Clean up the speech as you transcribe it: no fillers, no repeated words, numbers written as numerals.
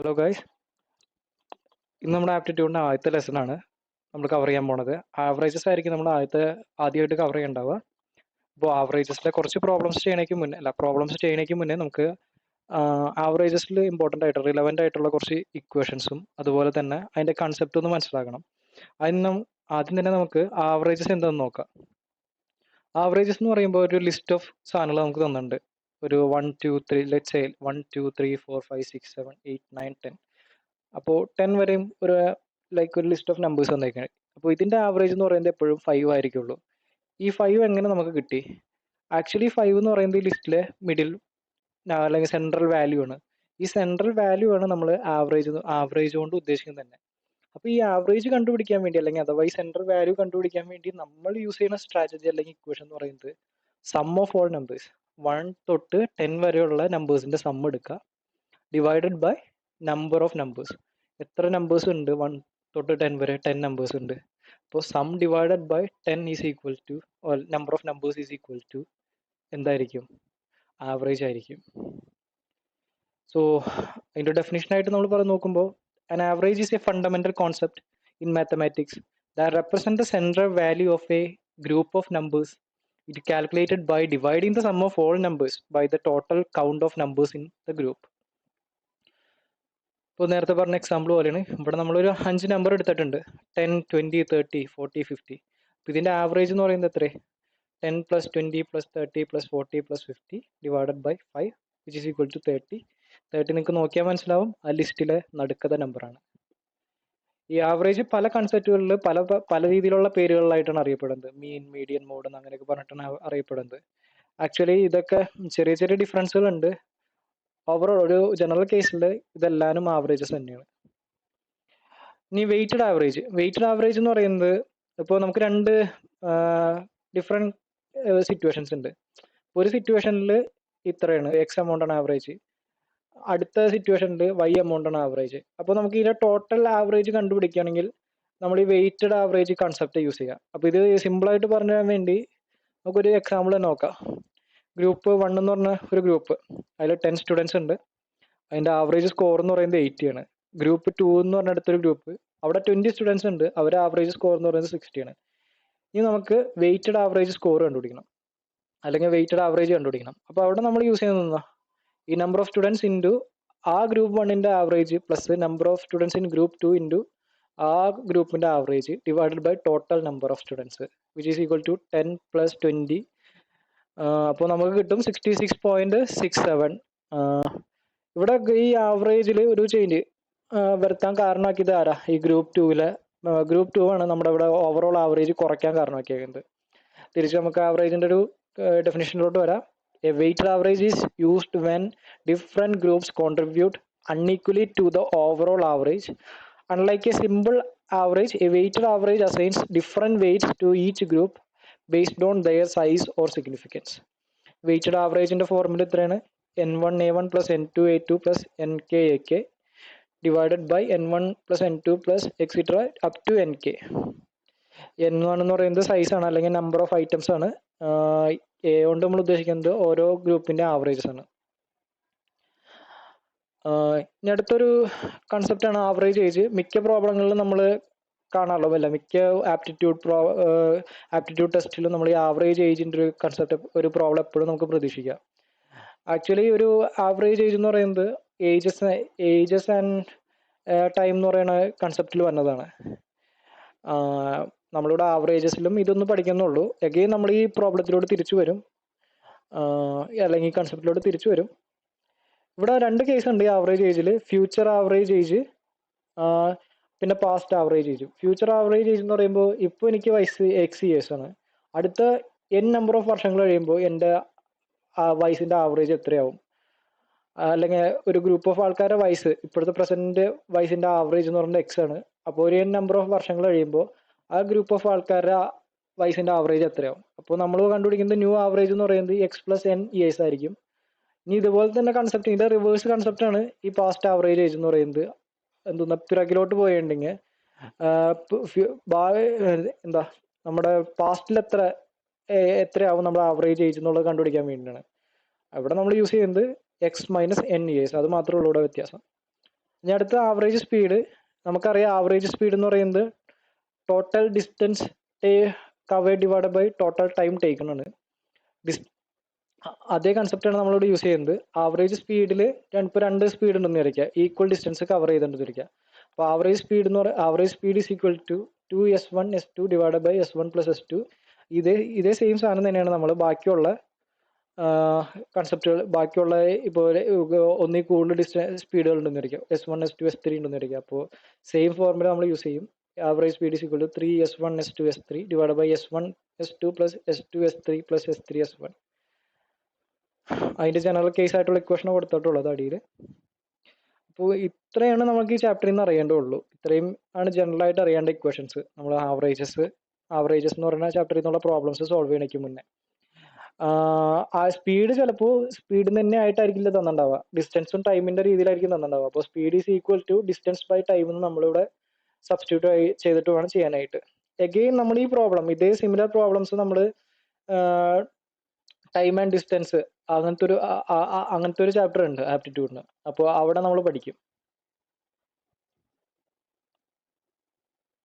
Hello guys, ഇന്ന് നമ്മുടെ ആപ്റ്റിറ്റ്യൂഡിൻ്റെ ആദ്യത്തെ ലെസൺ ആണ് നമ്മൾ കവർ ചെയ്യാൻ പോണത്. ആവറേജസ് ആയിരിക്കും നമ്മൾ ആദ്യമായിട്ട് കവർ ചെയ്യണ്ടാവുക. അപ്പോൾ ആവറേജസിലെ കുറച്ച് പ്രോബ്ലംസ് ചെയ്യണേക്ക് മുന്നേ നമുക്ക് ആവറേജസിൽ ഇമ്പോർട്ടൻ്റ് ആയിട്ട് റിലവൻ്റ് ആയിട്ടുള്ള കുറച്ച് ഇക്വേഷൻസും അതുപോലെ തന്നെ അതിൻ്റെ കൺസെപ്റ്റ് ഒന്ന് മനസ്സിലാക്കണം. ആദ്യം തന്നെ നമുക്ക് ആവറേജസ് എന്താണെന്ന് നോക്കാം. ആവറേജസ് എന്ന് പറയുമ്പോൾ ഒരു ലിസ്റ്റ് ഓഫ് സാധനങ്ങൾ നമുക്ക് തന്നിട്ടുണ്ട്. ഒരു 1 2 3 ലെറ്റ്സ് സേ 1 2 3 4 5 6 7 8 9 10. അപ്പോൾ 10 വരെയും ഒരു ലിസ്റ്റ് ഓഫ് നമ്പേഴ്സ് വന്നേക്കാണ്. അപ്പോൾ ഇതിൻ്റെ ആവറേജ് എന്ന് പറയുന്നത് എപ്പോഴും 5 ആയിരിക്കുള്ളൂ. ഈ 5 എങ്ങനെ നമുക്ക് കിട്ടി? ആക്ച്വലി 5 എന്ന് പറയുന്നത് ഈ ലിസ്റ്റിലെ മിഡിൽ അല്ലെങ്കിൽ സെൻട്രൽ വാല്യൂ ആണ്. ഈ സെൻട്രൽ വാല്യൂ ആണ് നമ്മൾ ആവറേജ് കൊണ്ട് ഉദ്ദേശിക്കുന്നത് തന്നെ. അപ്പോൾ ഈ ആവറേജ് കണ്ടുപിടിക്കാൻ വേണ്ടി അല്ലെങ്കിൽ അഥവാ ഈ സെൻട്രൽ വാല്യൂ കണ്ടുപിടിക്കാൻ വേണ്ടി നമ്മൾ യൂസ് ചെയ്യുന്ന സ്ട്രാറ്റജി അല്ലെങ്കിൽ ഇക്വേഷൻ എന്ന് പറയുന്നത് സം ഓഫ് ഓൾ നമ്പേഴ്സ് 1 തൊട്ട് 10 വരെയുള്ള നമ്പേഴ്സിന്റെ സം എടുക്കുക divided by number of numbers. എത്ര നമ്പേഴ്സ് ഉണ്ട് 1 തൊട്ട് 10 വരെ? 10 നമ്പേഴ്സ് ഉണ്ട്. അപ്പോൾ sum divided by 10 is equal to number of numbers is equal to എന്തായിരിക്കും? ആവറേജ് ആയിരിക്കും. സോ അതിൻ്റെ ഡെഫിനിഷനായിട്ട് നമ്മൾ പറഞ്ഞു നോക്കുമ്പോൾ an average is a fundamental concept in mathematics that represents the central value of a group of numbers. It is calculated by dividing the sum of all numbers by the total count of numbers in the group. ഇപ്പോൾ നേരത്തെ പറഞ്ഞ example പോലെയാണ് ഇവിടെ നമ്മളൊരു 5 number എടുത്തിട്ടുണ്ട്. 10 20 30 40 50. അപ്പോൾ ഇതിൻ്റെ average എന്ന് പറയുന്നത് എത്രേ? 10 + 20 + 30 + 40 + 50 divided by 5 which is equal to 30. 30 നിങ്ങൾക്ക് നോക്കിയാൽ മനസ്സിലാവും ആ ലിസ്റ്റിലെ നടുക്കത്തെ നമ്പറാണ്. ഈ ആവറേജ് പല കൺസെപ്റ്റുകളിൽ പല രീതിയിലുള്ള പേരുകളിലായിട്ടാണ് അറിയപ്പെടുന്നത്. മീൻ, മീഡിയൻ, മോഡ് എന്ന് അങ്ങനെയൊക്കെ പറഞ്ഞിട്ടാണ് അറിയപ്പെടുന്നത്. ആക്ച്വലി ഇതൊക്കെ ചെറിയ ചെറിയ ഡിഫറൻസുകൾ ഉണ്ട്. ഓവറോൾ ഒരു ജനറൽ കേസിൽ ഇതെല്ലാനും ആവറേജസ് തന്നെയാണ്. ഇനി വെയ്റ്റഡ് ആവറേജ് എന്ന് പറയുന്നത് ഇപ്പോൾ നമുക്ക് രണ്ട് ഡിഫറെൻറ്റ് സിറ്റുവേഷൻസ് ഉണ്ട്. ഒരു സിറ്റുവേഷനിൽ ഇത്രയാണ് എക്സ് എമൗണ്ട് ആണ് ആവറേജ്, അടുത്ത സിറ്റുവേഷനിൽ വൈ എമൗണ്ട് ആണ് ആവറേജ്. അപ്പോൾ നമുക്ക് ഇതിന്റെ ടോട്ടൽ ആവറേജ് കണ്ടുപിടിക്കുകയാണെങ്കിൽ നമ്മൾ ഈ വെയ്റ്റഡ് ആവറേജ് കൺസെപ്റ്റ് യൂസ് ചെയ്യാം. അപ്പോൾ ഇത് സിമ്പിളായിട്ട് പറഞ്ഞു തരാൻ വേണ്ടി നമുക്കൊരു എക്സാമ്പിൾ നോക്കാം. ഗ്രൂപ്പ് 1 എന്ന് പറഞ്ഞ ഒരു ഗ്രൂപ്പ്, അതിൽ 10 സ്റ്റുഡൻസ് ഉണ്ട്. അതിൻ്റെ ആവറേജ് സ്കോർ എന്ന് പറയുന്നത് 80 ആണ്. ഗ്രൂപ്പ് 2 എന്ന് പറഞ്ഞ അടുത്തൊരു ഗ്രൂപ്പ്, അവിടെ 20 സ്റ്റുഡൻസ് ഉണ്ട്. അവരുടെ ആവറേജ് സ്കോർ എന്ന് പറയുന്നത് 60 ആണ്. ഇനി നമുക്ക് വെയ്റ്റഡ് ആവറേജ് സ്കോർ കണ്ടുപിടിക്കണം അല്ലെങ്കിൽ വെയ്റ്റഡ് ആവറേജ് കണ്ടുപിടിക്കണം. അപ്പോൾ അവിടെ നമ്മൾ യൂസ് ചെയ്യുന്നത് ഈ നമ്പർ ഓഫ് സ്റ്റുഡൻസ് ഇൻറ്റു ആ ഗ്രൂപ്പ് 1ന്റെ average plus number of students in group 2 into ആ ഗ്രൂപ്പിന്റെ average divided by total number of students which is equal to 10 + 20. അപ്പോൾ നമുക്ക് കിട്ടും 66.67. ഇവിടെ ഈ ആവറേജിൽ ഒരു ചേഞ്ച് വരുത്താൻ കാരണമാക്കിയത് ആരാ? ഈ ഗ്രൂപ്പ് 2 ആണ് നമ്മുടെ ഇവിടെ ഓവറോൾ ആവറേജ് കുറയ്ക്കാൻ കാരണമാക്കിയത്. തിരിച്ച് നമുക്ക് ആവറേജിന്റെ ഒരു ഡെഫിനിഷനിലോട്ട് വരാം. A weighted average is used when different groups contribute unequally to the overall average. Unlike a simple average, a weighted average assigns different weights to each group based on their size or significance. Weighted average in the formula ഇത്രയാണ്: n1a1 + n2a2 + nkak divided by n1 + n2 + etc. up to nk. n1 എന്ന് പറയുന്നത് size ആണ് അല്ലെങ്കിൽ number of items ആണ്. A കൊണ്ട് നമ്മൾ ഉദ്ദേശിക്കുന്നത് ഓരോ ഗ്രൂപ്പിന്റെ ആവറേജസ് ആണ്. ഇനി അടുത്തൊരു കൺസെപ്റ്റ് ആണ് ആവറേജ് ഏജ്. മിക്ക പ്രോബ്ലങ്ങളിലും നമ്മൾ കാണാറുള്ളതല്ല, മിക്ക ആപ്റ്റിറ്റ്യൂഡ് ടെസ്റ്റിലും നമ്മൾ ഈ ആവറേജ് ഏജിന്റെ ഒരു കൺസെപ്റ്റ് ഒരു പ്രോബ്ലം എപ്പോഴും നമുക്ക് പ്രതീക്ഷിക്കാം. ആക്ച്വലി ഒരു ആവറേജ് ഏജ് എന്ന് പറയുന്നത് ഏജസ് ആൻഡ് ടൈം എന്ന് പറയുന്ന കൺസെപ്റ്റിൽ വന്നതാണ്. നമ്മളിവിടെ ആവറേജസിലും ഇതൊന്ന് പഠിക്കുന്നുള്ളൂ. എഗെയിൻ നമ്മൾ ഈ പ്രോബ്ലത്തിലോട്ട് തിരിച്ചു വരും, അല്ലെങ്കിൽ കൺസെപ്റ്റിലോട്ട് തിരിച്ചു വരും. ഇവിടെ രണ്ട് കേസ് ഉണ്ട് ഈ ആവറേജ് ഏജിൽ: ഫ്യൂച്ചർ ആവറേജ് ഏജ് പിന്നെ past average age. Future average age എന്ന് പറയുമ്പോൾ ഇപ്പോൾ എനിക്ക് വയസ്സ് X ഇയേഴ്സ് ആണ്. അടുത്ത n നമ്പർ ഓഫ് വർഷങ്ങൾ കഴിയുമ്പോൾ എൻ്റെ വയസ്സിൻ്റെ ആവറേജ് എത്രയാവും? അല്ലെങ്കിൽ ഒരു ഗ്രൂപ്പ് ഓഫ് ആൾക്കാരുടെ വയസ്സ്, ഇപ്പോഴത്തെ പ്രസന്റ് വയസ്സിൻ്റെ ആവറേജ് എന്ന് പറയുന്നത് X ആണ്. അപ്പോൾ ഒരു n നമ്പർ ഓഫ് വർഷങ്ങൾ കഴിയുമ്പോൾ ആ ഗ്രൂപ്പ് ഓഫ് ആൾക്കാരുടെ വയസ്സിൻ്റെ ആവറേജ് എത്രയാവും? അപ്പോൾ നമ്മൾ കണ്ടുപിടിക്കുന്നത് ന്യൂ ആവറേജ് എന്ന് പറയുന്നത് X + n ഇയേഴ്സ് ആയിരിക്കും. ഇനി ഇതുപോലെ തന്നെ കൺസെപ്റ്റ്, ഇതിന്റെ റിവേഴ്സ് കൺസെപ്റ്റ് ആണ് ഈ പാസ്റ്റ് ആവറേജ് ഏജ് എന്ന് പറയുന്നത്. പിറകിലോട്ട് പോയിട്ടുണ്ടെങ്കിൽ എന്താ നമ്മുടെ പാസ്റ്റിൽ എത്രയാവും നമ്മുടെ ആവറേജ് ഏജ് എന്നുള്ളത് കണ്ടുപിടിക്കാൻ വേണ്ടിയിട്ടാണ്. അവിടെ നമ്മൾ യൂസ് ചെയ്യുന്നത് X - n ഇയേഴ്സ്. അത് മാത്രമേ ഉള്ളൂ ഇവിടെ വ്യത്യാസം. ഇനി അടുത്ത ആവറേജ് സ്പീഡ്. നമുക്കറിയാം ആവറേജ് സ്പീഡ് എന്ന് പറയുന്നത് total distance cover divide by total time taken ആണ്. അതേ കൺസെപ്റ്റാണ് നമ്മളിവിടെ യൂസ് ചെയ്യുന്നത്. ആവറേജ് സ്പീഡിൽ ഇപ്പോൾ രണ്ട് സ്പീഡ് ഉണ്ടെന്ന് വിചാരിക്കുക, ഈക്വൽ ഡിസ്റ്റൻസ് കവർ ചെയ്തിട്ടുണ്ടെന്ന് വിചാരിക്കുക. അപ്പോൾ ആവറേജ് സ്പീഡ് എന്ന് പറയുക average speed is equal to 2s1 divide by s1 + s2. ഇതേ സെയിം സാധനം തന്നെയാണ് നമ്മൾ ബാക്കിയുള്ള കൺസെപ്റ്റുകൾ, ബാക്കിയുള്ള ഇപ്പോൾ ഒന്നിൽ കൂടുതൽ സ്പീഡുകൾ ഉണ്ടെന്ന് വിചാരിക്കുക, s1 s2 s3 ഉണ്ടെന്ന് വിചാരിക്കുക. അപ്പോൾ സെയിം ഫോർമുല നമ്മൾ യൂസ് ചെയ്യും. Average speed is equal to 3s1 s2 s3 divide by s1 s2 + s2 s3 + s3 s1. അതിന്റെ ജനറൽ കേസ് ആയിട്ടുള്ള ഇക്വേഷൻ കൊടുത്തിട്ടുള്ളത് അടിയിൽ. അപ്പോൾ ഇത്രയാണ് നമുക്ക് ഈ ചാപ്റ്ററിൽ നിന്ന് അറിയേണ്ടതുള്ളൂ. ഇത്രയും ആണ് ജനറൽ ആയിട്ട് അറിയേണ്ട ഇക്വേഷൻസ്. നമ്മൾ ആവറേജസ് എന്ന് പറയുന്ന ചാപ്റ്ററിൽ നിന്നുള്ള പ്രോബ്ലംസ് സോൾവ് ചെയ്യണേക്ക് മുന്നേ ആ സ്പീഡ് ചിലപ്പോൾ സ്പീഡ് തന്നെ ആയിട്ടായിരിക്കില്ല തന്നിട്ടുണ്ടാവുക, ഡിസ്റ്റൻസും ടൈമിന്റെ രീതിയിലായിരിക്കും തന്നിട്ടുണ്ടാവുക. അപ്പോൾ speed is equal to distance by time എന്ന് നമ്മളിവിടെ സബ്സ്റ്റിറ്റ്യൂട്ട് ചെയ്തിട്ട് വേണം ചെയ്യാനായിട്ട്. എഗെയിൻ നമ്മൾ ഈ പ്രോബ്ലം, ഇതേ സിമിലർ പ്രോബ്ലംസ് നമ്മൾ ടൈം ആൻഡ് ഡിസ്റ്റൻസ് അങ്ങനത്തെ ഒരു ചാപ്റ്റർ ഉണ്ട് ആപ്റ്റിറ്റ്യൂഡിന്. അപ്പോൾ അവിടെ നമ്മൾ പഠിക്കും.